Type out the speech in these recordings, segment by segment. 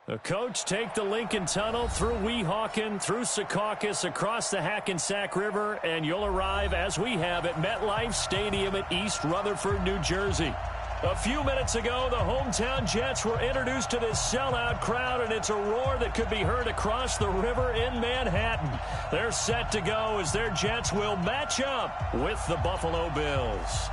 The coach take the Lincoln Tunnel through Weehawken, through Secaucus, across the Hackensack River, and you'll arrive, as we have, at MetLife Stadium at East Rutherford, New Jersey. A few minutes ago, the hometown Jets were introduced to this sellout crowd, and it's a roar that could be heard across the river in Manhattan. They're set to go as their Jets will match up with the Buffalo Bills.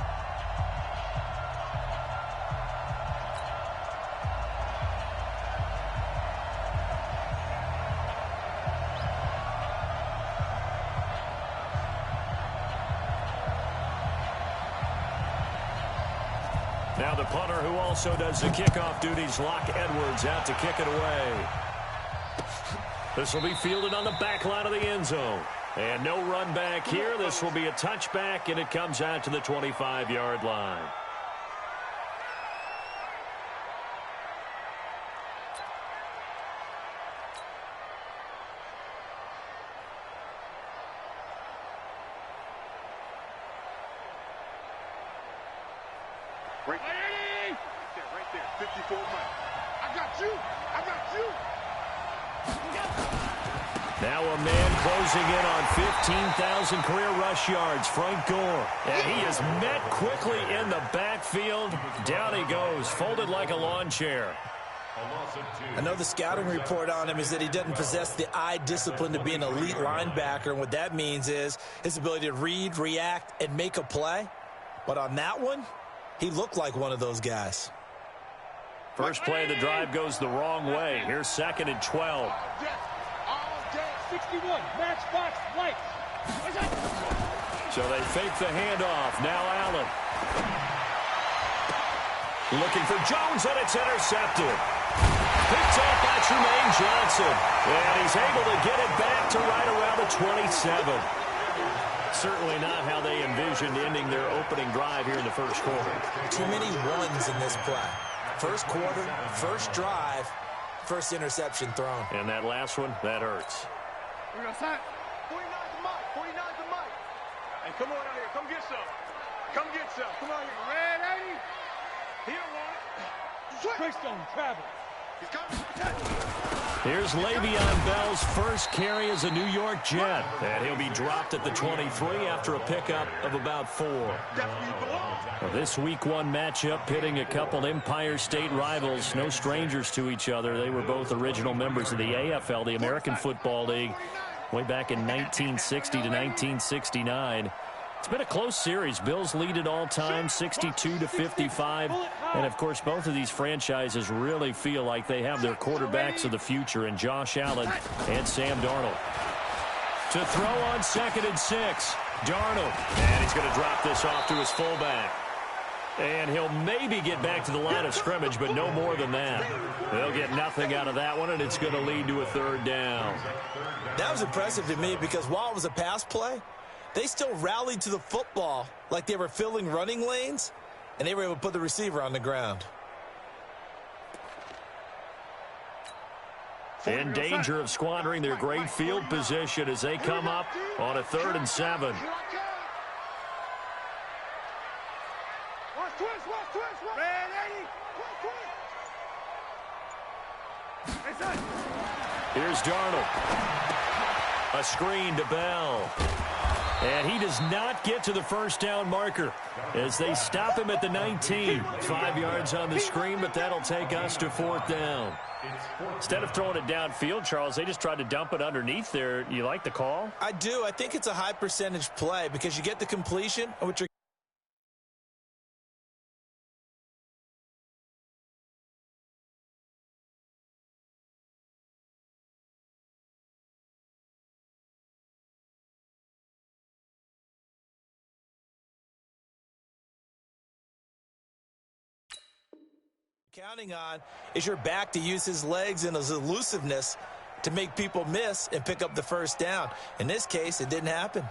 Now the punter, who also does the kickoff duties, Locke Edwards, out to kick it away. This will be fielded on the back line of the end zone. And no run back here. This will be a touchback, and it comes out to the 25-yard line. Right there, 54 miles. I got you. Now a man closing in on 15,000 career rush yards, Frank Gore. And he is met quickly in the backfield. Down he goes, folded like a lawn chair. I know the scouting report on him is that he doesn't possess the eye discipline to be an elite linebacker. And what that means is his ability to read, react, and make a play. But on that one, he looked like one of those guys. First play of the drive goes the wrong way. Here's 2nd and 12. 61, matchbox lights. So they fake the handoff. Now Allen. Looking for Jones, and it's intercepted. Picked off by Trumaine Johnson. And he's able to get it back to right around the 27. Certainly not how they envisioned ending their opening drive here in the first quarter. Too many ones in this play. First quarter, first drive, first interception thrown. And that last one, that hurts. 49's the mic. Hey, come on out here. Come get some. Come on here. Red 80. He don't want it. Greystone travel. He's coming. Here's Le'Veon Bell's first carry as a New York Jet. And he'll be dropped at the 23 after a pickup of about 4. Well, this Week 1 matchup pitting a couple Empire State rivals, no strangers to each other. They were both original members of the AFL, the American Football League, way back in 1960 to 1969. It's been a close series. Bills lead it all time, 62-55. And, of course, both of these franchises really feel like they have their quarterbacks of the future in Josh Allen and Sam Darnold. To throw on 2nd and 6, Darnold. And he's going to drop this off to his fullback. And he'll maybe get back to the line of scrimmage, but no more than that. They'll get nothing out of that one, and it's going to lead to a 3rd down. That was impressive to me because while it was a pass play, they still rallied to the football like they were filling running lanes, and they were able to put the receiver on the ground. In danger of squandering their great field position as they come up on a 3rd and 7. Here's Darnold. A screen to Bell. And he does not get to the first down marker as they stop him at the 19. 5 yards on the screen, but that'll take us to 4th down. Instead of throwing it downfield, Charles, they just tried to dump it underneath there. You like the call? I do. I think it's a high percentage play because you get the completion, which are counting on is your back to use his legs and his elusiveness to make people miss and pick up the first down. In this case, it didn't happen.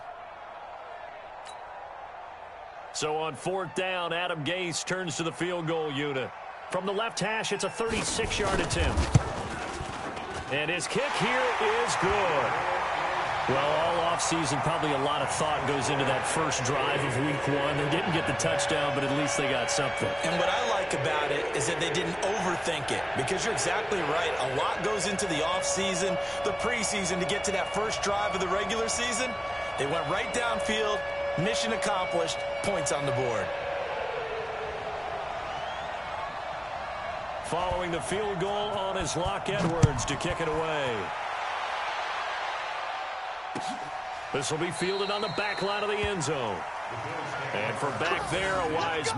So on 4th down, Adam Gase turns to the field goal unit. From the left hash, it's a 36-yard attempt. And his kick here is good. Well, all offseason, probably a lot of thought goes into that first drive of Week 1. They didn't get the touchdown, but at least they got something. And what I like like about it is that they didn't overthink it, because you're exactly right. A lot goes into the offseason, the preseason to get to that first drive of the regular season. They went right downfield, mission accomplished, points on the board. Following the field goal on is Locke Edwards to kick it away. This will be fielded on the back line of the end zone. And from back there, a wise...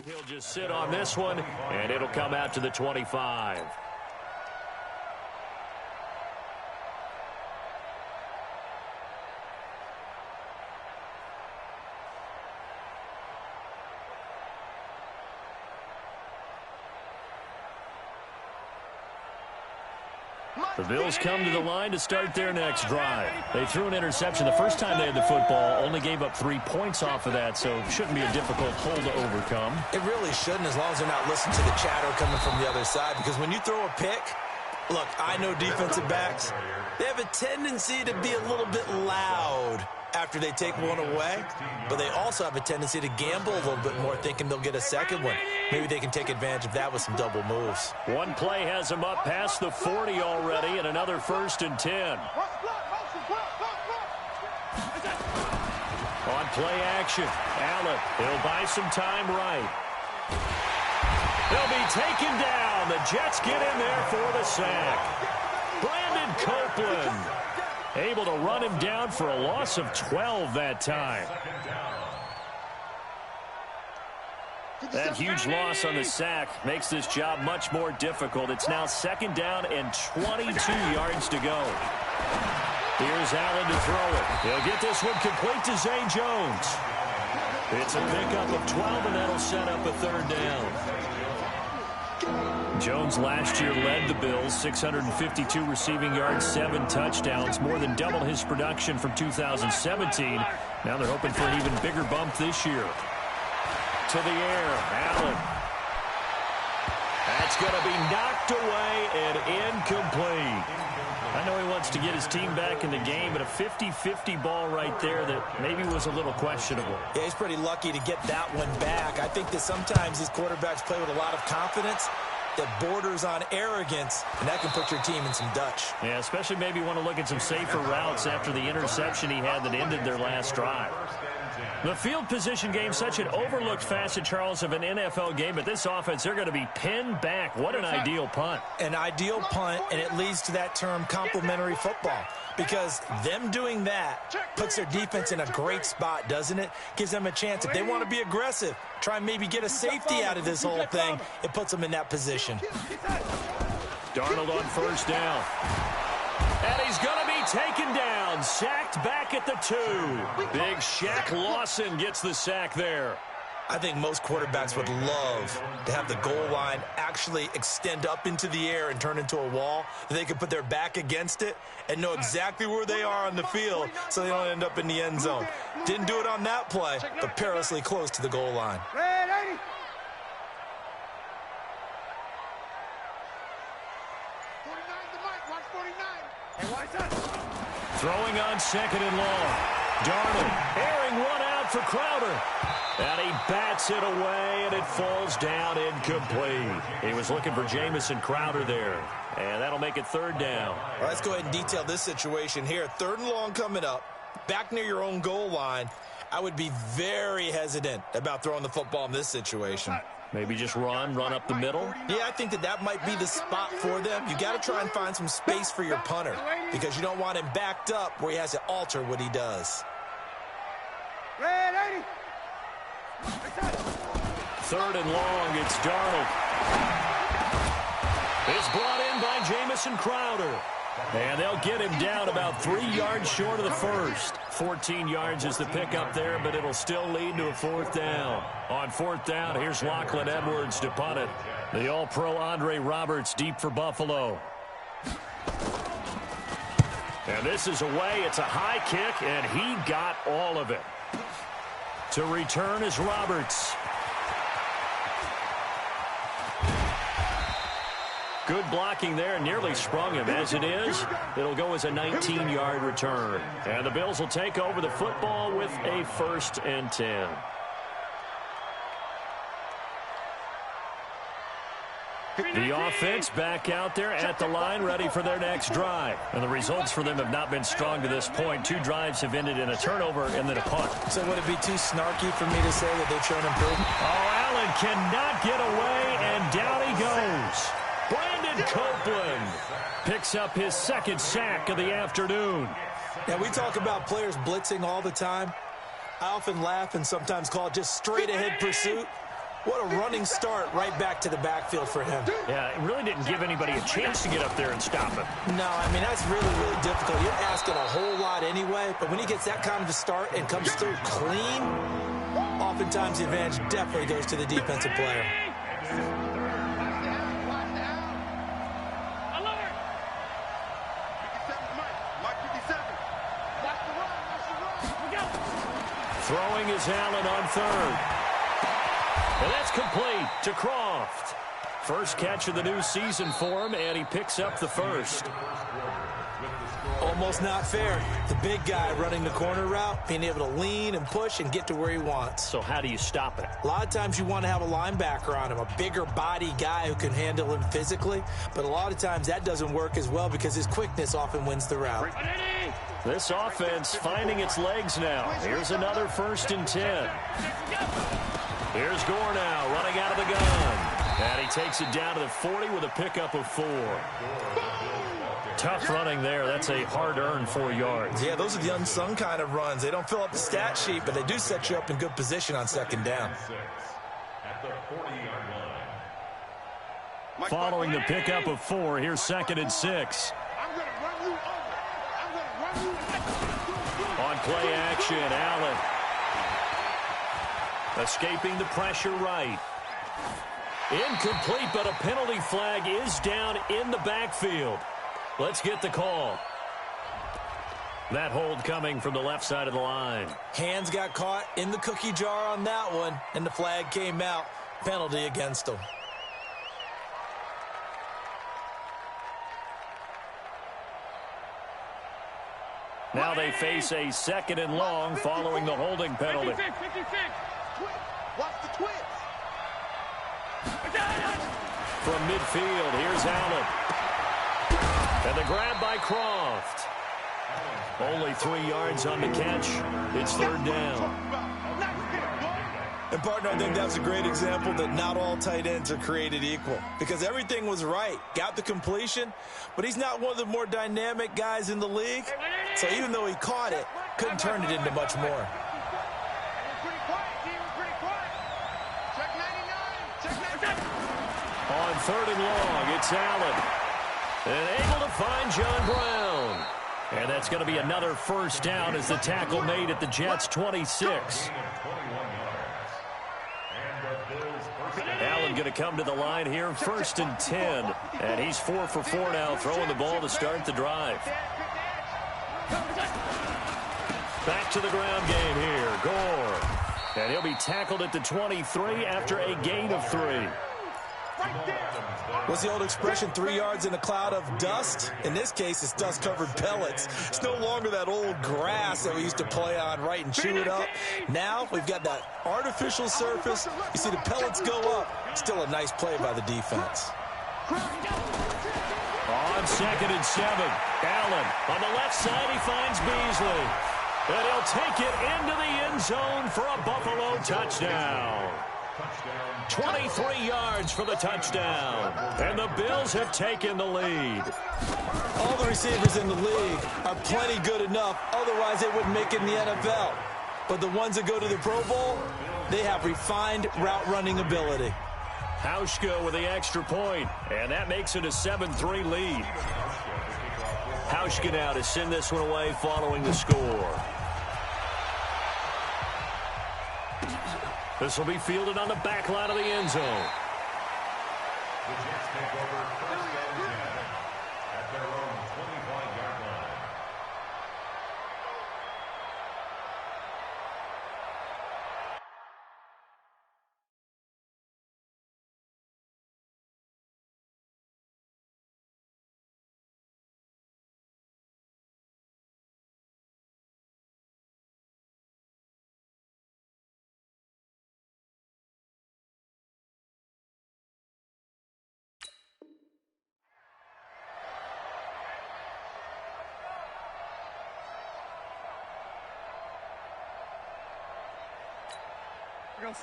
He'll just sit on this one, and it'll come out to the 25. The Bills come to the line to start their next drive. They threw an interception the first time they had the football, only gave up 3 points off of that, so shouldn't be a difficult hole to overcome. It really shouldn't, as long as they're not listening to the chatter coming from the other side, because when you throw a pick, look, I know defensive backs, they have a tendency to be a little bit loud after they take one away, but they also have a tendency to gamble a little bit more, thinking they'll get a second one. Maybe they can take advantage of that with some double moves. One play has them up past the 40 already, and another 1st and 10. On play action, Allen, he'll buy some time right. He'll be taken down. The Jets get in there for the sack. Brandon Copeland able to run him down for a loss of 12 that time. That huge loss on the sack makes this job much more difficult. It's now 2nd down and 22 yards to go. Here's Allen to throw it. He'll get this one complete to Zay Jones. It's a pickup of 12, and that'll set up a 3rd down. Jones last year led the Bills, 652 receiving yards, 7 touchdowns, more than double his production from 2017. Now they're hoping for an even bigger bump this year. To the air, Allen. That's going to be knocked away and incomplete. I know he wants to get his team back in the game, but a 50-50 ball right there that maybe was a little questionable. Yeah, he's pretty lucky to get that one back. I think that sometimes these quarterbacks play with a lot of confidence that borders on arrogance, and that can put your team in some Dutch. Yeah, especially maybe want to look at some safer routes after the interception he had that ended their last drive. The field position game, such an overlooked facet, Charles, of an NFL game, but this offense, they're going to be pinned back. What an ideal punt. An ideal punt, and it leads to that term complementary football, because them doing that puts their defense in a great spot, doesn't it? Gives them a chance. If they want to be aggressive, try and maybe get a safety out of this whole thing, it puts them in that position. Darnold on 1st down. And he's going to be taken down, sacked back at the 2. Big Shaq Lawson gets the sack there. I think most quarterbacks would love to have the goal line actually extend up into the air and turn into a wall. They can put their back against it and know exactly where they are on the field so they don't end up in the end zone. Didn't do it on that play, but perilously close to the goal line. Throwing on 2nd and long. Darnold, airing one out for Crowder. And he bats it away, and it falls down incomplete. He was looking for Jamison Crowder there. And that'll make it 3rd down. All right, let's go ahead and detail this situation here. 3rd and long coming up, back near your own goal line. I would be very hesitant about throwing the football in this situation. Maybe just run up the middle? Yeah, I think that might be the spot for them. You got to try and find some space for your punter, because you don't want him backed up where he has to alter what he does. 3rd and long, it's Darnold. It's brought in by Jamison Crowder. And they'll get him down about 3 yards short of the first. 14 yards is the pickup there, but it'll still lead to a 4th down. On 4th down, here's Lachlan Edwards to punt it. The All-Pro Andre Roberts deep for Buffalo. And this is away. It's a high kick, and he got all of it. To return is Roberts. Good blocking there, nearly sprung him. As it is, it'll go as a 19-yard return. And the Bills will take over the football with a 1st and 10. The offense back out there at the line, ready for their next drive. And the results for them have not been strong to this point. 2 drives have ended in a turnover and then a punt. So would it be too snarky for me to say that they've shown improvement? Oh, Allen cannot get away, and down he goes. Brandon Copeland picks up his 2nd sack of the afternoon. Now, we talk about players blitzing all the time. I often laugh and sometimes call it just straight-ahead pursuit. What a running start right back to the backfield for him. Yeah, it really didn't give anybody a chance to get up there and stop him. No, I mean, that's really, really difficult. You're asking a whole lot anyway, but when he gets that kind of a start and comes through clean, oftentimes the advantage definitely goes to the defensive player. Throwing is Allen on 3rd. And that's complete to Croft. First catch of the new season for him, and he picks up the 1st. Almost not fair. The big guy running the corner route, being able to lean and push and get to where he wants. So how do you stop it? A lot of times you want to have a linebacker on him, a bigger body guy who can handle him physically. But a lot of times that doesn't work as well because his quickness often wins the route. This offense finding its legs now. Here's another 1st and 10. Here's Gore now running out of the gun. And he takes it down to the 40 with a pickup of 4. Tough running there. That's a hard-earned 4 yards. Yeah, those are the unsung kind of runs. They don't fill up the stat sheet, but they do set you up in good position on 2nd down. Following the pickup of 4, here's 2nd and 6. On play action, Allen. Escaping the pressure right. Incomplete, but a penalty flag is down in the backfield. Let's get the call. That hold coming from the left side of the line. Hands got caught in the cookie jar on that one, and the flag came out. Penalty against them. Now they face a 2nd and long following the holding penalty. 56. Watch the twist. From midfield, here's Allen. And the grab by Croft. Only 3 yards on the catch. It's 3rd down. And, partner, I think that's a great example that not all tight ends are created equal. Because everything was right. Got the completion, but he's not one of the more dynamic guys in the league. So even though he caught it, couldn't turn it into much more. On 3rd and long, it's Allen. And able to find John Brown. And that's going to be another 1st down as the tackle made at the Jets' 26. Allen going to come to the line here, 1st and 10. And he's 4 for 4 now, throwing the ball to start the drive. Back to the ground game here, Gore. And he'll be tackled at the 23 after a gain of 3. What's the old expression, 3 yards in a cloud of dust? In this case, it's dust-covered pellets. It's no longer that old grass that we used to play on, right, and chew it up. Now we've got that artificial surface. You see the pellets go up. Still a nice play by the defense. On 2nd and 7, Allen on the left side, he finds Beasley. And he'll take it into the end zone for a Buffalo touchdown. 23 yards for the touchdown. And the Bills have taken the lead. All the receivers in the league are plenty good enough. Otherwise, they wouldn't make it in the NFL. But the ones that go to the Pro Bowl, They have refined route running ability. Hauschka with the extra point, and that makes it a 7-3 lead. Hauschka now to send this one away following the score. This will be fielded on the back line of the end zone. The Jets take over first and 10 at their own 25-yard line.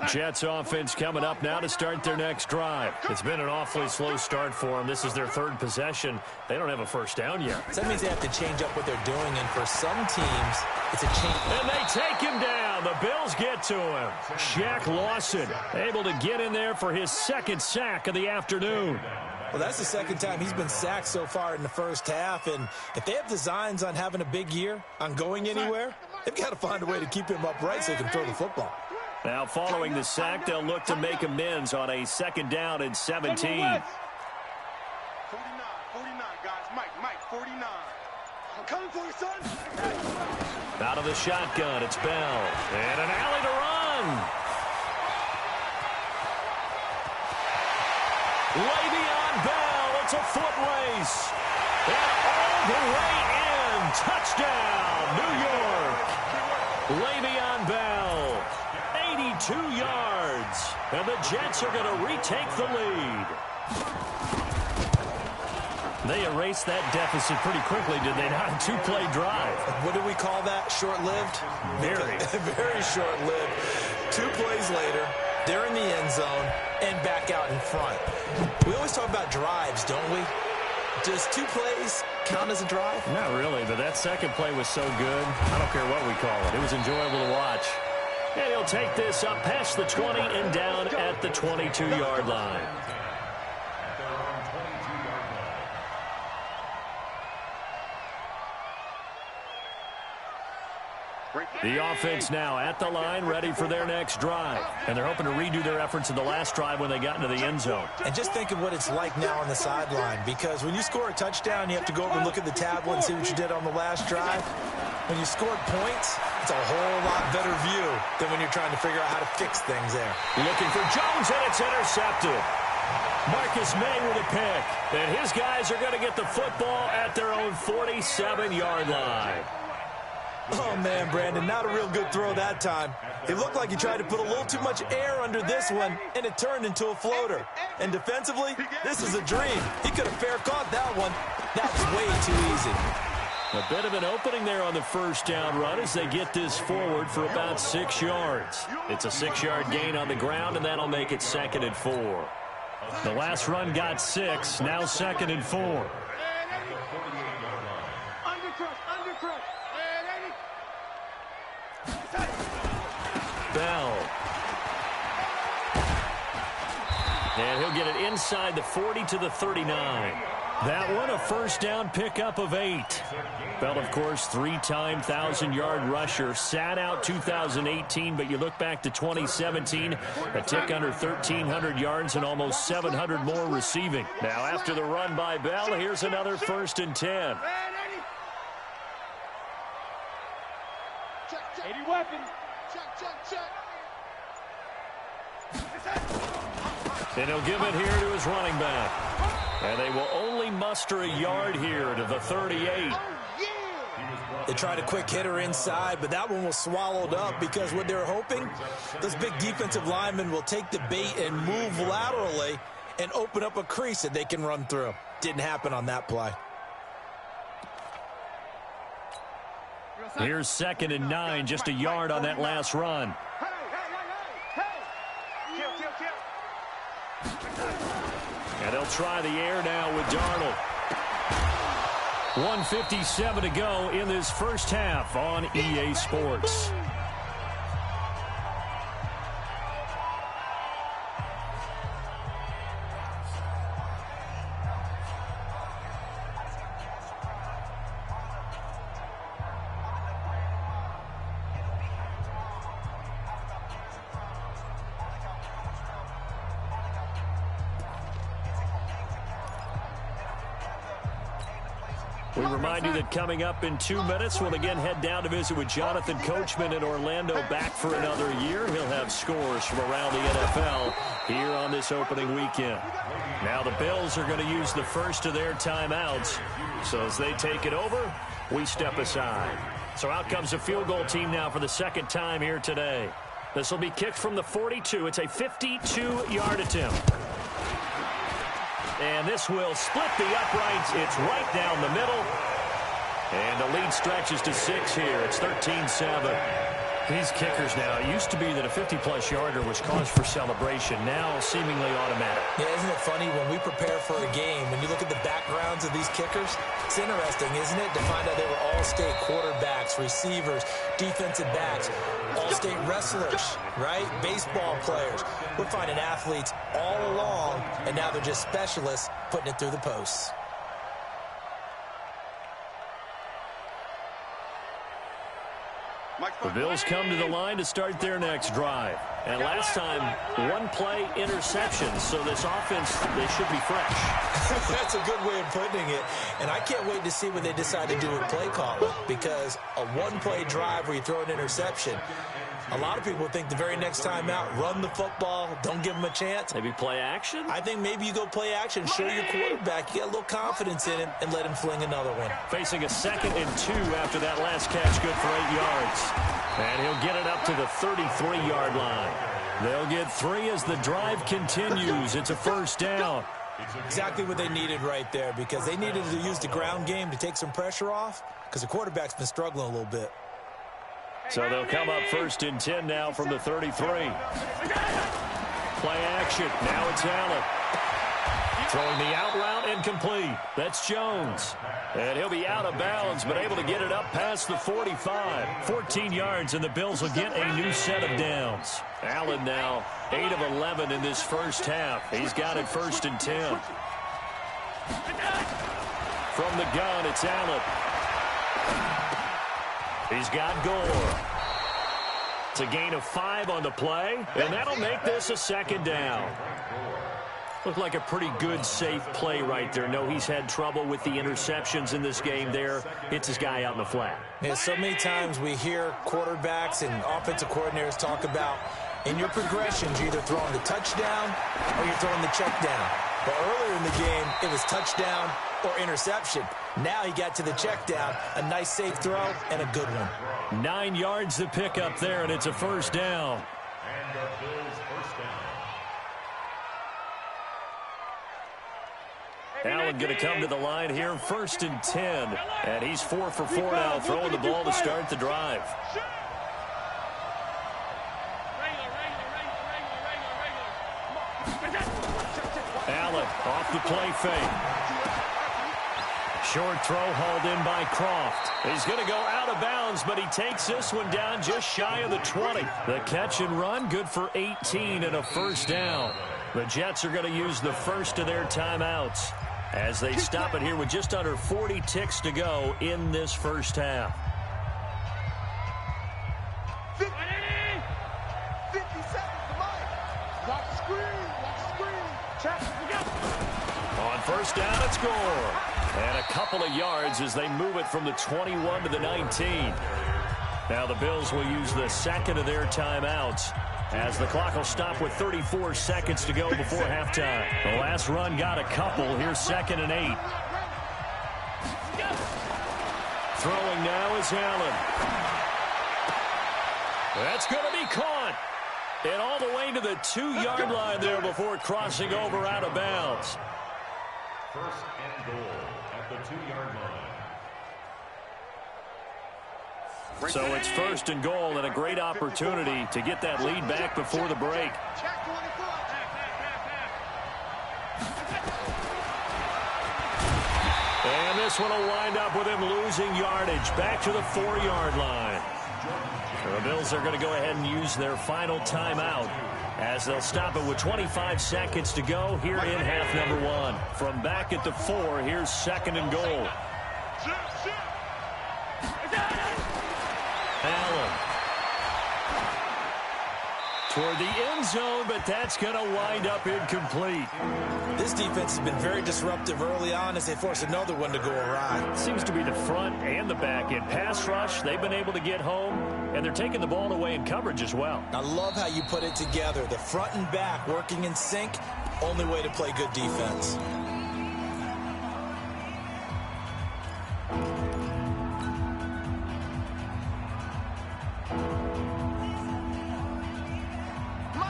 Jets offense coming up now to start their next drive. It's been an awfully slow start for them. This is their third possession. They don't have a first down yet. So that means they have to change up what they're doing, and for some teams, it's a change. And they take him down. The Bills get to him. Shaq Lawson able to get in there for his second sack of the afternoon. Well, that's the second time he's been sacked so far in the first half, and if they have designs on having a big year, on going anywhere, they've got to find a way to keep him upright so he can throw the football. Now, following the sack, they'll look to make amends on a second down and 17. 49, 49, guys. Mike, 49. I'm coming for you, son. Out of the shotgun, it's Bell. And an alley to run. Le'Veon Bell, it's a foot race. And all the way in. Touchdown, New York. Le'Veon Bell. 82 yards, and the Jets are going to retake the lead. They erased that deficit pretty quickly, did they not? A two-play drive. What do we call that? Short-lived? Very. Very short-lived. 2 plays later, they're in the end zone and back out in front. We always talk about drives, don't we? Does 2 plays count as a drive? Not really, but that second play was so good. I don't care what we call it. It was enjoyable to watch. And he'll take this up past the 20 and down at the 22-yard line. The offense now at the line, ready for their next drive. And they're hoping to redo their efforts in the last drive when they got into the end zone. And just think of what it's like now on the sideline, because when you score a touchdown, you have to go over and look at the tablet and see what you did on the last drive. When you scored points, it's a whole lot better view than when you're trying to figure out how to fix things there. Looking for Jones, and it's intercepted. Marcus May with a pick. And his guys are going to get the football at their own 47-yard line. Oh, man, Brandon, not a real good throw that time. It looked like he tried to put a little too much air under this one, and it turned into a floater. And defensively, this is a dream. He could have fair caught that one. That was way too easy. A bit of an opening there on the first down run as they get this forward for about 6 yards. It's a 6-yard gain on the ground, and that'll make it 2nd and 4. The last run got 6, now 2nd and 4. Bell. And he'll get it inside the 40 to the 39. That one a first down pickup of 8. Bell, of course, 3-time 1,000-yard rusher. Sat out 2018, but you look back to 2017, a tick under 1,300 yards and almost 700 more receiving. Now, after the run by Bell, here's another 1st and 10. 80 weapons. And he'll give it here to his running back. And they will only muster a yard here to the 38. They tried a quick hitter inside, but that one was swallowed up because what they're hoping, those big defensive linemen will take the bait and move laterally and open up a crease that they can run through. Didn't happen on that play. Here's 2nd and 9, just a yard on that last run. And they'll try the air now with Darnold. 1:57 to go in this first half on EA Sports. We remind you that coming up in 2 minutes, we'll again head down to visit with Jonathan Coachman in Orlando, back for another year. He'll have scores from around the NFL here on this opening weekend. Now the Bills are going to use the first of their timeouts. So as they take it over, we step aside. So out comes the field goal team now for the second time here today. This will be kicked from the 42. It's a 52-yard attempt. And this will split the uprights. It's right down the middle. And the lead stretches to 6 here. It's 13-7. These kickers now, it used to be that a 50-plus yarder was cause for celebration. Now seemingly automatic. Yeah, isn't it funny when we prepare for a game, when you look at the backgrounds of these kickers, it's interesting, isn't it, to find out they were all-state quarterbacks, receivers, defensive backs, all-state wrestlers, right? Baseball players. We're finding athletes all along, and now they're just specialists putting it through the posts. The Bills come to the line to start their next drive. And last time, one-play interception. So this offense, they should be fresh. That's a good way of putting it. And I can't wait to see what they decide to do with play calling. Because a one-play drive where you throw an interception, a lot of people think the very next time out, run the football, don't give them a chance. Maybe play action? I think maybe you go play action, show your quarterback, you get a little confidence in him, and let him fling another one. Facing a 2nd and 2 after that last catch, good for 8 yards. And he'll get it up to the 33-yard line. They'll get 3 as the drive continues. It's a first down. Exactly what they needed right there, because they needed to use the ground game to take some pressure off, because the quarterback's been struggling a little bit. So they'll come up 1st and 10 now from the 33. Play action. Now it's Allen. Throwing the out route incomplete. That's Jones. And he'll be out of bounds, but able to get it up past the 45. 14 yards, and the Bills will get a new set of downs. Allen now 8 of 11 in this first half. He's got it 1st and 10. From the gun, it's Allen. He's got Gore. It's a gain of 5 on the play, and that'll make this a 2nd down. Looked like a pretty good, safe play right there. No, he's had trouble with the interceptions in this game there. Hits his guy out in the flat. Yeah, so many times we hear quarterbacks and offensive coordinators talk about in your progressions, you're either throwing the touchdown or you're throwing the check down. But earlier in the game, it was touchdown or interception. Now he got to the check down, a nice safe throw, and a good one. 9 yards to pick up there, and it's a first down. And the Bills' first down. Allen going to come to the line here, 1st and 10. And he's 4 for 4 now, throwing the ball to start the drive. Allen off the play fake. Short throw hauled in by Croft. He's going to go out of bounds, but he takes this one down just shy of the 20. The catch and run, good for 18 and a first down. The Jets are going to use the first of their timeouts as they stop it here with just under 40 ticks to go in this first half. 50 seconds, watch the screen, check. On first down, it's Gore. And a couple of yards as they move it from the 21 to the 19. Now the Bills will use the 2nd of their timeouts as the clock will stop with 34 seconds to go before halftime. The last run got a couple. Here's 2nd and 8. Throwing now is Allen. That's going to be caught. And all the way to the 2-yard line there before crossing over out of bounds. 1st and goal at the 2-yard line. So it's 1st and goal and a great opportunity to get that lead back before the break. And this one will wind up with him losing yardage back to the 4-yard line. The Bills are going to go ahead and use their final timeout as they'll stop it with 25 seconds to go here in half number 1. From back at the 4, here's 2nd and goal. Allen toward the end zone, but that's going to wind up incomplete. This defense has been very disruptive early on as they force another one to go awry. Seems to be the front and the back end. Pass rush, they've been able to get home, and they're taking the ball away in coverage as well. I love how you put it together. The front and back working in sync, only way to play good defense.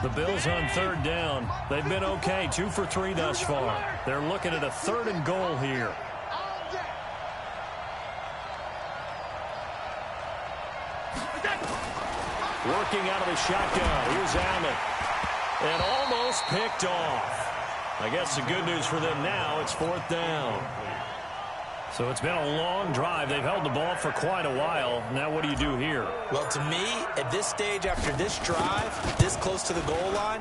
The Bills on third down. They've been okay, 2 for 3 thus far. They're looking at a 3rd and goal here. Working out of the shotgun. Here's Allen. And almost picked off. I guess the good news for them now, it's 4th down. So it's been a long drive. They've held the ball for quite a while. Now what do you do here? Well, to me, at this stage, after this drive, this close to the goal line,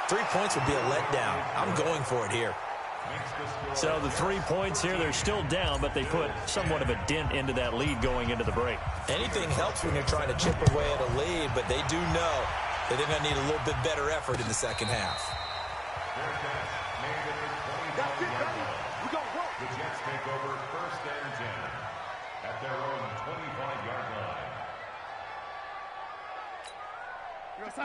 3 points would be a letdown. I'm going for it here. So the 3 points here, they're still down, but they put somewhat of a dent into that lead going into the break. Anything helps when you're trying to chip away at a lead, but they do know that they're going to need a little bit better effort in the second half. That's it, baby. We're going to work. The Jets take over 1st and 10 at their own 25-yard line.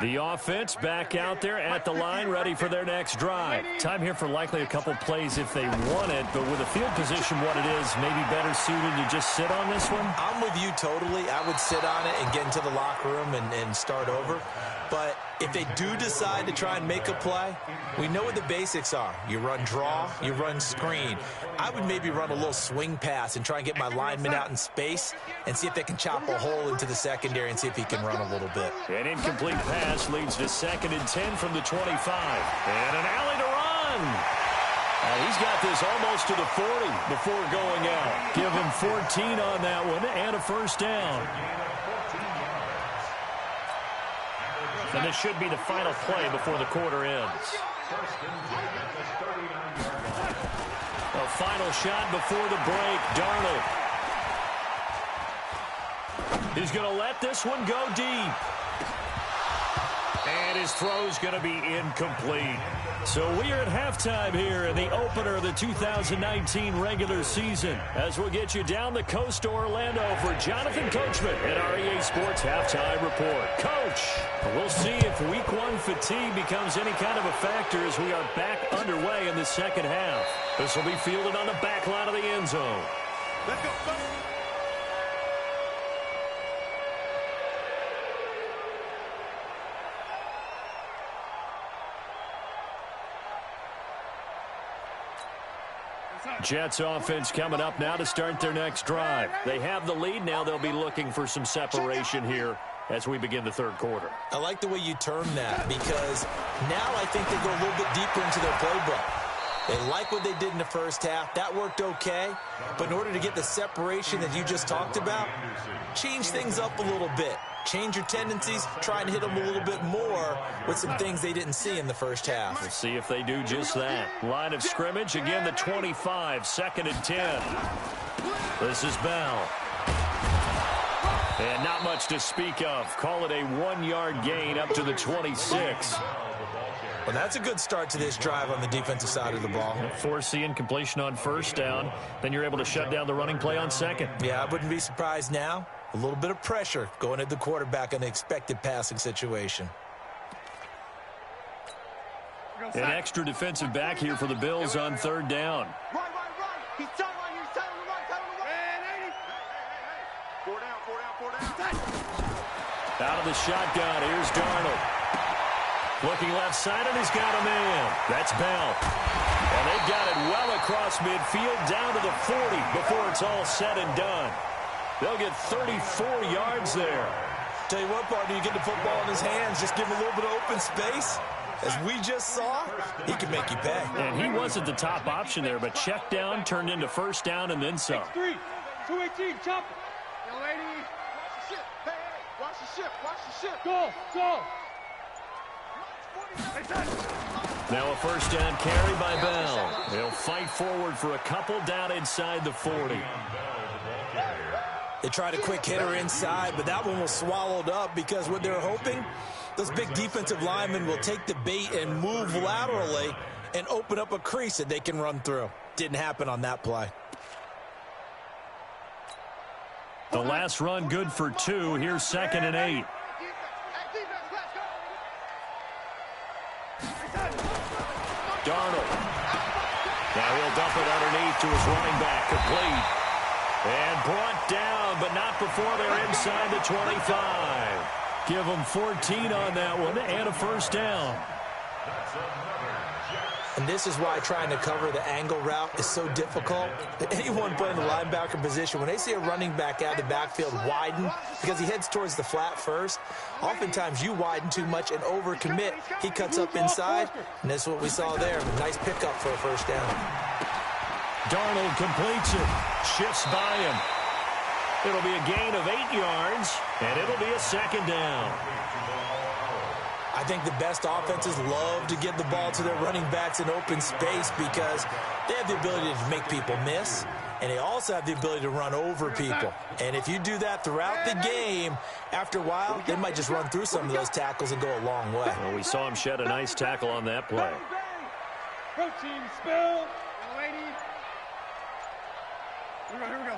The offense back out there at the line, ready for their next drive. Time here for likely a couple plays if they want it, but with the field position what it is, maybe better suited to just sit on this one? I'm with you totally. I would sit on it and get into the locker room and start over. But if they do decide to try and make a play, we know what the basics are. You run draw, you run screen. I would maybe run a little swing pass and try and get my lineman out in space and see if they can chop a hole into the secondary and see if he can run a little bit. An incomplete pass leads to 2nd and 10 from the 25. And an alley to run. And he's got this almost to the 40 before going out. Give him 14 on that one and a 1st down. And this should be the final play before the quarter ends. A final shot before the break. Darnold. He's going to let this one go deep. And his throw's going to be incomplete. So we are at halftime here in the opener of the 2019 regular season. As we'll get you down the coast to Orlando for Jonathan Coachman at our EA Sports Halftime Report. Coach, we'll see if Week 1 fatigue becomes any kind of a factor as we are back underway in the second half. This will be fielded on the back line of the end zone. Let's go. Jets offense coming up now to start their next drive. They have the lead. Now they'll be looking for some separation here as we begin the 3rd quarter. I like the way you term that because now I think they go a little bit deeper into their playbook. They like what they did in the first half. That worked okay. But in order to get the separation that you just talked about, change things up a little bit. Change your tendencies, try and hit them a little bit more with some things they didn't see in the first half. We'll see if they do just that. Line of scrimmage, again, the 25, 2nd and 10. This is Bell. And not much to speak of. Call it a 1-yard gain up to the 26. Well, that's a good start to this drive on the defensive side of the ball. Force the incompletion on 1st down. Then you're able to shut down the running play on 2nd. Yeah, I wouldn't be surprised now. A little bit of pressure going at the quarterback in an expected passing situation. An extra defensive back here for the Bills on 3rd down. Right. He's telling right. Tell him to right. 4 down. Out of the shotgun, here's Darnold. Looking left side, and he's got a man. That's Bell. And they've got it well across midfield, down to the 40 before it's all said and done. They'll get 34 yards there. Tell you what, partner, you get the football in his hands, just give him a little bit of open space. As we just saw, he can make you pay. And he wasn't the top option there, but check down turned into 1st down and then some. 3, 218, chop it. Young lady, watch the ship. Hey, watch the ship. Watch the ship. Go. Now a 1st down carry by Bell. They'll fight forward for a couple down inside the 40. They tried a quick hitter inside, but that one was swallowed up because what they're hoping those big defensive linemen will take the bait and move laterally and open up a crease that they can run through. Didn't happen on that play. The last run good for 2. Here's 2nd and 8. Darnold. Now he'll dump it underneath to his running back. Complete. And brought down, but not before they're inside the 25. Give them 14 on that one and a first down. And this is why trying to cover the angle route is so difficult. Anyone playing the linebacker position, when they see a running back out of the backfield widen because he heads towards the flat first, oftentimes you widen too much and overcommit. He cuts up inside, and that's what we saw there. Nice pickup for a first down. Darnold completes it. Shifts by him. It'll be a gain of 8 yards, and it'll be a 2nd down. I think the best offenses love to get the ball to their running backs in open space because they have the ability to make people miss, and they also have the ability to run over people. And if you do that throughout the game, after a while, they might just run through some of those tackles and go a long way. Well, we saw him shed a nice tackle on that play. Protein spill. Lady. Here we go.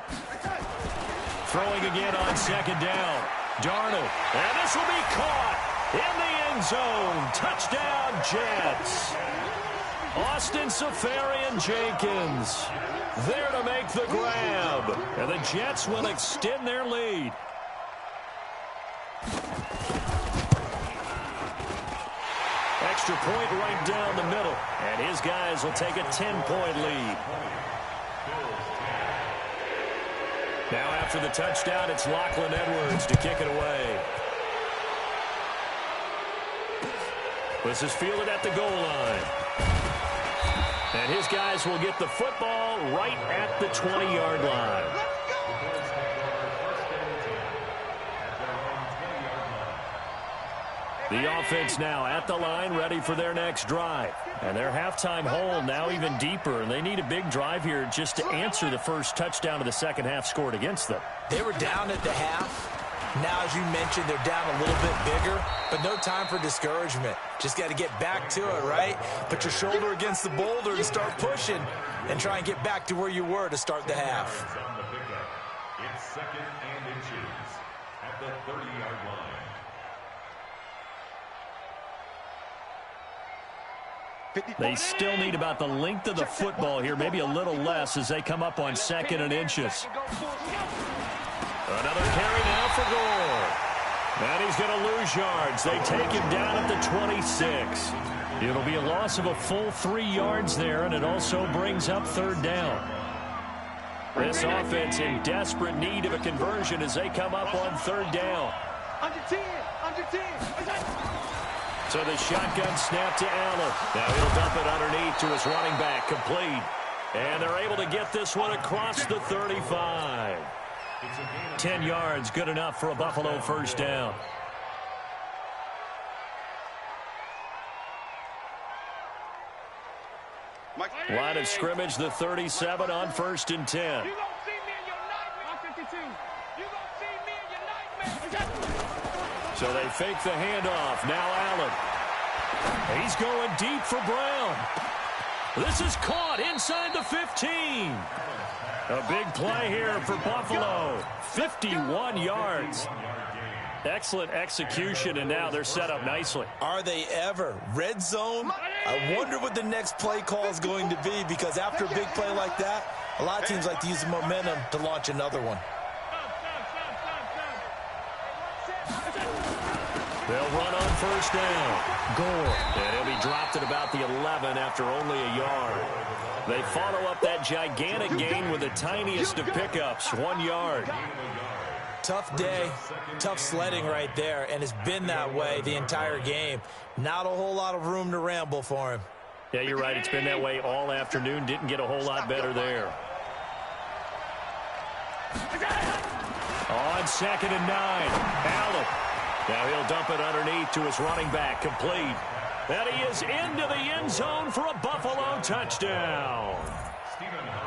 Throwing again on 2nd down. Darnold. And this will be caught in the end zone. Touchdown, Jets. Austin Seferian-Jenkins there to make the grab. And the Jets will extend their lead. Extra point right down the middle. And his guys will take a 10-point lead. Now after the touchdown, it's Lachlan Edwards to kick it away. This is fielded at the goal line. And his guys will get the football right at the 20-yard line. The offense now at the line, ready for their next drive. And their halftime hole now even deeper, and they need a big drive here just to answer the first touchdown of the second half scored against them. They were down at the half. Now, as you mentioned, they're down a little bit bigger, but no time for discouragement. Just got to get back to it, right? Put your shoulder against the boulder and start pushing and try and get back to where you were to start the half. It's 2nd and inches at the 30-yard line. They still need about the length of the football here, maybe a little less as they come up on 2nd and inches. Another carry now for Gore. And he's going to lose yards. They take him down at the 26. It'll be a loss of a full 3 yards there, and it also brings up 3rd down. This offense in desperate need of a conversion as they come up on 3rd down. Under 10. So the shotgun snap to Allen. Now he'll dump it underneath to his running back, complete. And they're able to get this one across the 35. 10 yards, good enough for a Buffalo first down. Line of scrimmage, the 37 on 1st and 10. You gonna see me in your nightmare. 52. You gonna see me in your nightmare. So they fake the handoff. Now Allen. He's going deep for Brown. This is caught inside the 15. A big play here for Buffalo. 51 yards. Excellent execution, and now they're set up nicely. Are they ever? Red zone? I wonder what the next play call is going to be, because after a big play like that, a lot of teams like to use the momentum to launch another one. They'll run on 1st down. Gore. And he'll be dropped at about the 11 after only a yard. They follow up that gigantic gain with the tiniest of pickups, 1 yard. Tough day, tough sledding right there, and it's been that way the entire game. Not a whole lot of room to ramble for him. Yeah, you're right. It's been that way all afternoon. Didn't get a whole lot better there. On 2nd and 9, Allen. Now he'll dump it underneath to his running back, complete. And he is into the end zone for a Buffalo touchdown.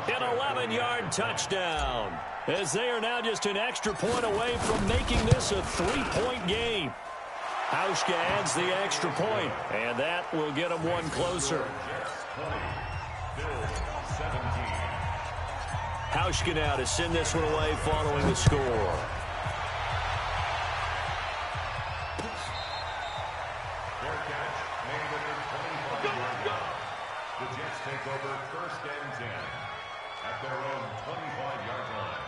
An 11-yard touchdown, as they are now just an extra point away from making this a 3-point game. Hauschka adds the extra point, and that will get him one closer. Hauschka now to send this one away following the score. The Jets take over 1st and 10 at their own 25-yard line.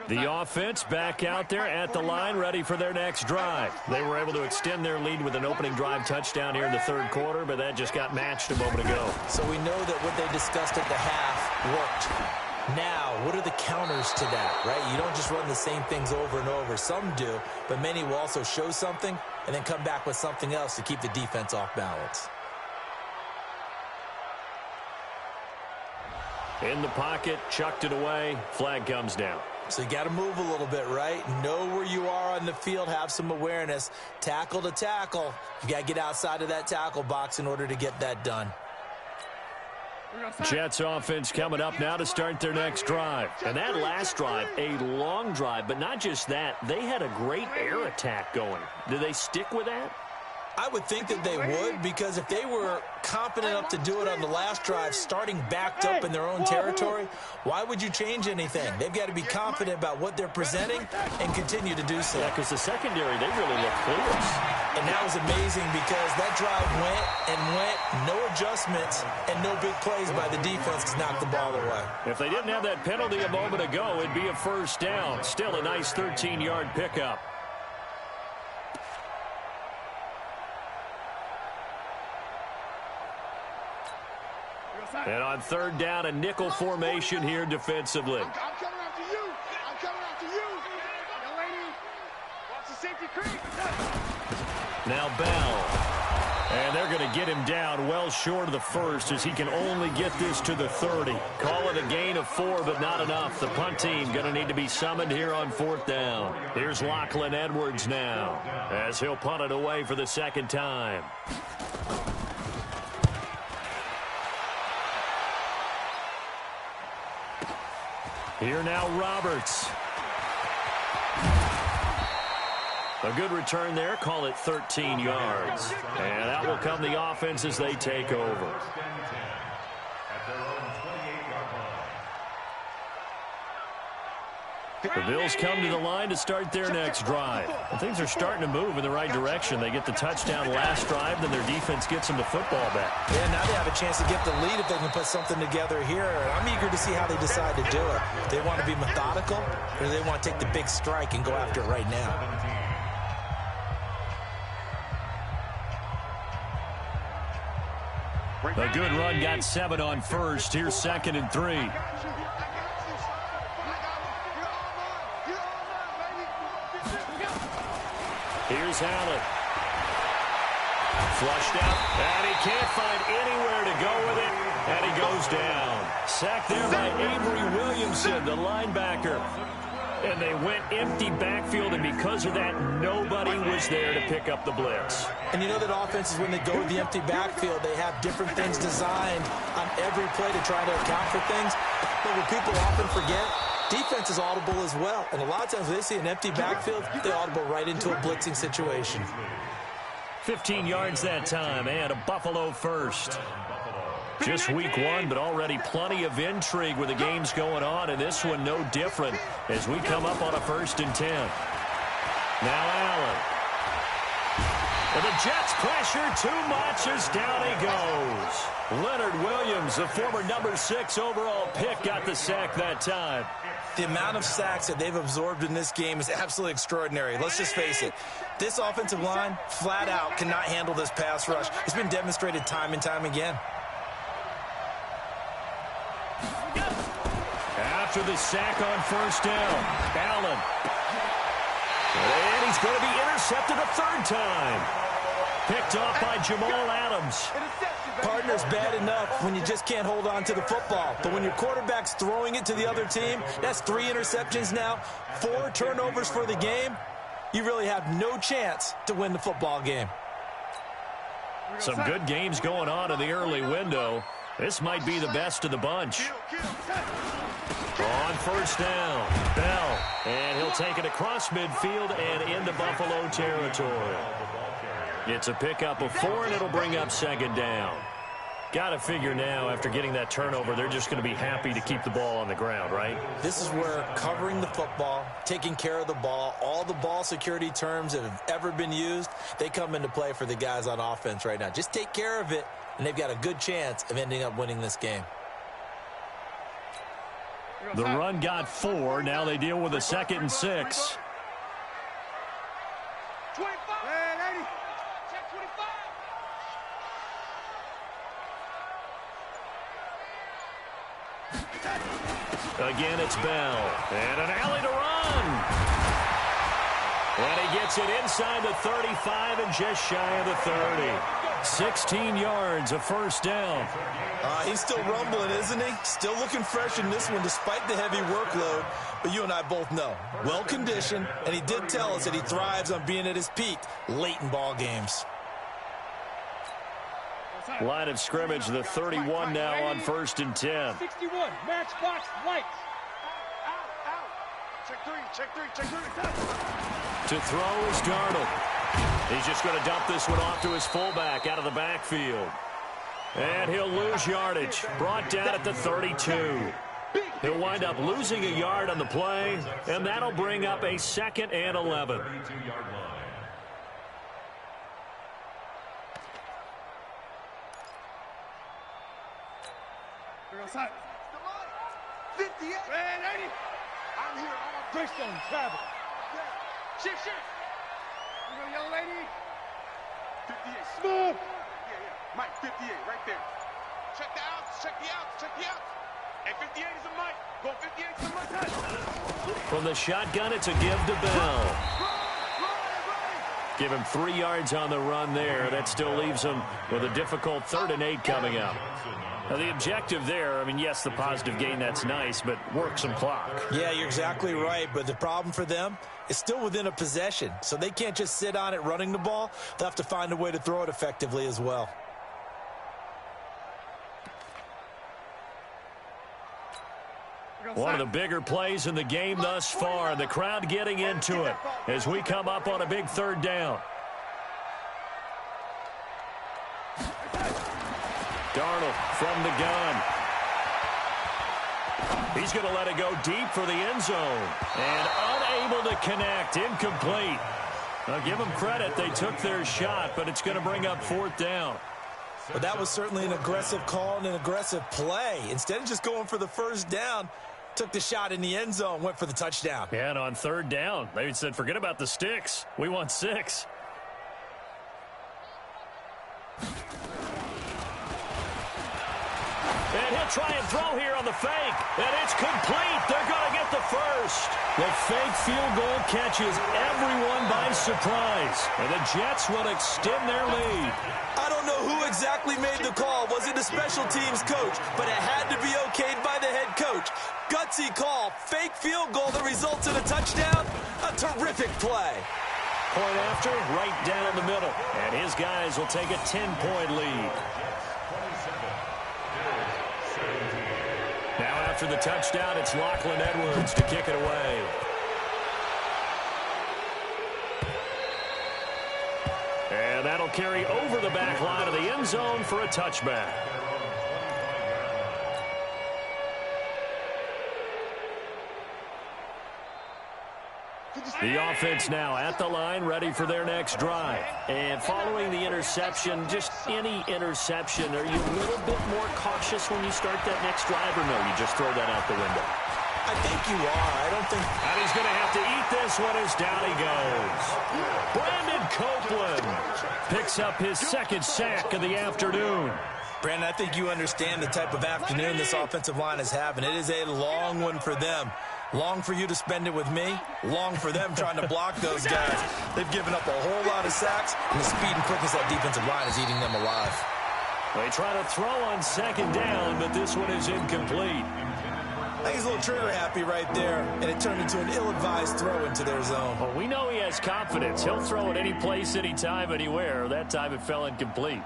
The offense back out there at the line, ready for their next drive. They were able to extend their lead with an opening drive touchdown here in the 3rd quarter, but that just got matched a moment ago. So we know that what they discussed at the half worked. Now, what are the counters to that, right? You don't just run the same things over and over. Some do, but many will also show something and then come back with something else to keep the defense off balance. In the pocket, chucked it away, flag comes down. So you got to move a little bit, right? Know where you are on the field, have some awareness. Tackle to tackle. You got to get outside of that tackle box in order to get that done. Jets offense coming up now to start their next drive. And that last drive, a long drive, but not just that. They had a great air attack going. Do they stick with that? I would think that they would, because if they were confident enough to do it on the last drive, starting backed up in their own territory, why would you change anything? They've got to be confident about what they're presenting and continue to do so. Yeah, because the secondary, they really look clueless. And that was amazing because that drive went and went, no adjustments, and no big plays by the defense to knock the ball away. If they didn't have that penalty a moment ago, it'd be a 1st down. Still a nice 13-yard pickup. And on 3rd down, a nickel formation here defensively. I'm coming after you. I'm coming after you. Young lady, watch the safety creep. Now Bell. And they're going to get him down well short of the 1st as he can only get this to the 30. Call it a gain of 4, but not enough. The punt team going to need to be summoned here on 4th down. Here's Lachlan Edwards now as he'll punt it away for the 2nd time. Here now, Roberts. A good return there. Call it 13 yards. And out will come the offense as they take over. The Bills come to the line to start their next drive. And things are starting to move in the right direction. They get the touchdown last drive, then their defense gets them the football back. Yeah, now they have a chance to get the lead if they can put something together here. I'm eager to see how they decide to do it. They want to be methodical, or do they want to take the big strike and go after it right now? A good run got 7 on 1st. Here's 2nd and 3. Here's Allen. Flushed out, and he can't find anywhere to go with it, and he goes down. Sacked there by Avery Williamson, the linebacker. And they went empty backfield, and because of that, nobody was there to pick up the blitz. And you know that offenses, when they go to the empty backfield, they have different things designed on every play to try to account for things. But what people often forget, defense is audible as well. And a lot of times when they see an empty backfield, they audible right into a blitzing situation. 15 yards that time, and a Buffalo 1st. Just week 1, but already plenty of intrigue with the games going on, and this one no different as we come up on a 1st and 10. Now Allen. And the Jets pressure too much as down he goes. Leonard Williams, the former number 6 overall pick, got the sack that time. The amount of sacks that they've absorbed in this game is absolutely extraordinary. Let's just face it. This offensive line, flat out, cannot handle this pass rush. It's been demonstrated time and time again. After the sack on 1st down, Allen. And he's going to be intercepted a 3rd time. Picked off by Jamal Adams. Partner's bad enough when you just can't hold on to the football. But when your quarterback's throwing it to the other team, that's 3 interceptions now, 4 turnovers for the game. You really have no chance to win the football game. Some good games going on in the early window. This might be the best of the bunch. On first down, Bell. And he'll take it across midfield and into Buffalo territory. It's a pickup of 4, and it'll bring up second down. Got to figure now, after getting that turnover, they're just going to be happy to keep the ball on the ground, right? This is where covering the football, taking care of the ball, all the ball security terms that have ever been used, they come into play for the guys on offense right now. Just take care of it, and they've got a good chance of ending up winning this game. The run got 4. Now they deal with a 2nd and 6. 25. Check 25. Again, it's Bell. And an alley to run. And he gets it inside the 35 and just shy of the 30. 16 yards, a first down. He's still rumbling, isn't he? Still looking fresh in this one despite the heavy workload. But you and I both know, well-conditioned, and he did tell us that he thrives on being at his peak late in ball games. Line of scrimmage, the 31 now on 1st and 10. 61, matchbox lights. Check three. To throw is Darnold. He's just going to dump this one off to his fullback out of the backfield. And he'll lose yardage. Brought down at the 32. He'll wind up losing a yard on the play, and that'll bring up a 2nd and 11. 32-yard line. Outside. 58. Red 80. I'm here. Greystone, travel. Shift. You know, young lady. 58. Smooth. Yeah. Mike, 58, right there. Check the outs. And 58 is a Mike. Go 58 to Mike. From the shotgun, it's a give to Bell. Give him 3 yards on the run there. That still leaves him with a difficult 3rd and 8 coming up. Now, the objective there, I mean, yes, the positive gain, that's nice, but work some clock. Yeah, you're exactly right, but the problem for them is still within a possession, so they can't just sit on it running the ball. They'll have to find a way to throw it effectively as well. One of the bigger plays in the game thus far, the crowd getting into it as we come up on a big 3rd down. Darnold from the gun. He's going to let it go deep for the end zone. And unable to connect. Incomplete. Now, give them credit. They took their shot, but it's going to bring up 4th down. But that was certainly an aggressive call and an aggressive play. Instead of just going for the first down, took the shot in the end zone, went for the touchdown. Yeah, and on 3rd down, they said, forget about the sticks. We want 6. And he'll try and throw here on the fake. And it's complete. They're going to get the first. The fake field goal catches everyone by surprise. And the Jets will extend their lead. I don't know who exactly made the call. Was it the special teams coach? But it had to be okayed by the head coach. Gutsy call. Fake field goal that results in a touchdown. A terrific play. Point after, right down the middle. And his guys will take a 10-point lead. Now after the touchdown, it's Lachlan Edwards to kick it away. And that'll carry over the back line of the end zone for a touchback. The offense now at the line, ready for their next drive. And following the interception, just any interception, are you a little bit more cautious when you start that next drive, or no, you just throw that out the window? I think you are. I don't think... And he's going to have to eat this one as down he goes. Brandon Copeland picks up his 2nd sack of the afternoon. Brandon, I think you understand the type of afternoon this offensive line is having. It is a long one for them. Long for you to spend it with me. Long for them trying to block those guys. They've given up a whole lot of sacks, and the speed and quickness of that defensive line is eating them alive. They try to throw on 2nd down, but this one is incomplete. I think he's a little trigger happy right there, and it turned into an ill-advised throw into their zone. Well, we know he has confidence. He'll throw it any place, anytime, anywhere. That time it fell incomplete.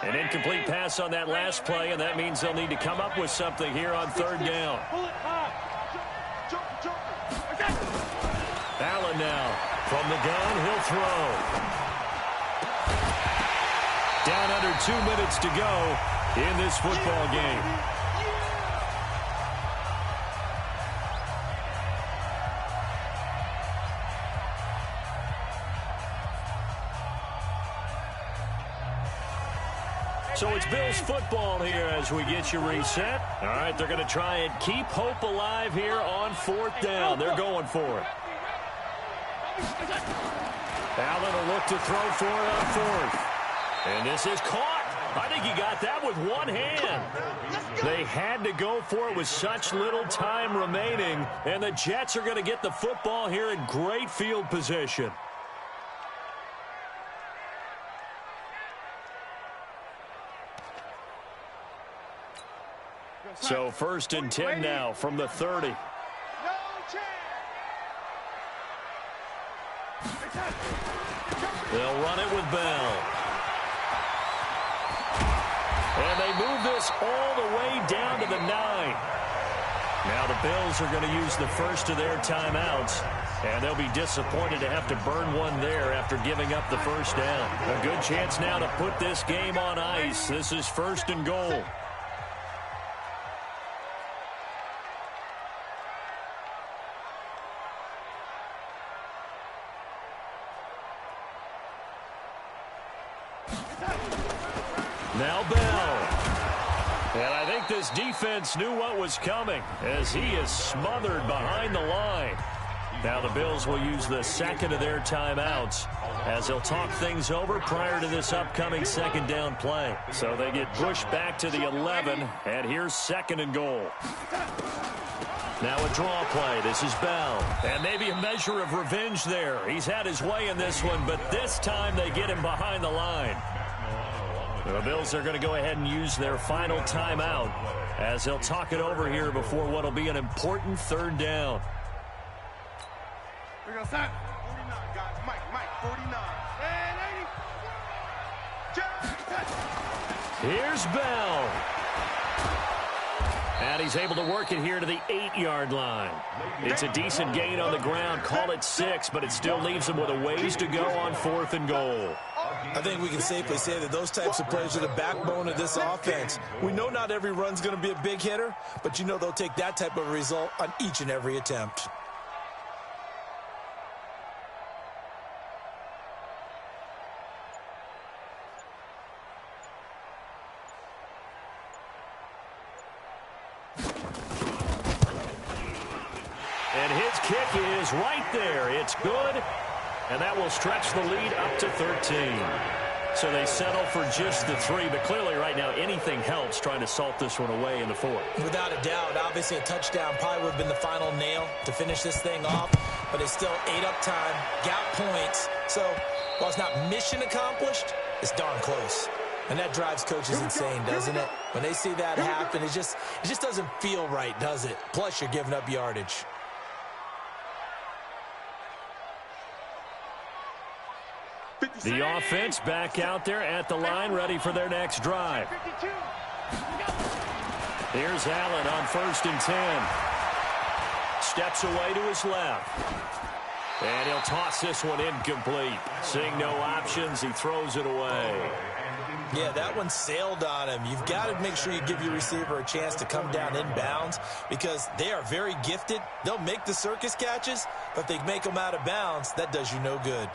An incomplete pass on that last play, and that means they'll need to come up with something here on third down. Allen now from the gun, he'll throw. Down under 2 minutes to go in this football game. So it's Bills football here as we get you reset. All right, they're going to try and keep hope alive here on fourth down. They're going for it. Allen will look to throw for it on fourth. And this is caught. I think he got that with one hand. They had to go for it with such little time remaining. And the Jets are going to get the football here in great field position. So 1st and 10 now from the 30. They'll run it with Bell. And they move this all the way down to the 9. Now the Bills are going to use the first of their timeouts. And they'll be disappointed to have to burn one there after giving up the first down. A good chance now to put this game on ice. This is 1st and goal. Now Bell. And I think this defense knew what was coming as he is smothered behind the line. Now the Bills will use the second of their timeouts as they'll talk things over prior to this upcoming second down play. So they get pushed back to the 11, and here's 2nd and goal. Now a draw play. This is Bell. And maybe a measure of revenge there. He's had his way in this one, but this time they get him behind the line. The Bills are going to go ahead and use their final timeout as they'll talk it over here before what will be an important 3rd down. We're going to start. 49, guys. Mike, 49. And 80. Here's Bell. And he's able to work it here to the 8-yard line. It's a decent gain on the ground. Call it 6, but it still leaves him with a ways to go on 4th and goal. I think we can safely say that those types of plays are the backbone of this offense. We know not every run's going to be a big hitter, but you know they'll take that type of result on each and every attempt. And his kick is right there. It's good. And that will stretch the lead up to 13. So they settle for just the 3. But clearly right now anything helps trying to salt this one away in the 4th. Without a doubt, obviously a touchdown probably would have been the final nail to finish this thing off. But they still ate up time, got points. So while it's not mission accomplished, it's darn close. And that drives coaches insane, doesn't it? When they see that happen, it just doesn't feel right, does it? Plus you're giving up yardage. The offense back out there at the line, ready for their next drive. Here's Allen on 1st and 10. Steps away to his left. And he'll toss this one incomplete. Seeing no options, he throws it away. Yeah, that one sailed on him. You've got to make sure you give your receiver a chance to come down inbounds because they are very gifted. They'll make the circus catches, but if they make them out of bounds, that does you no good.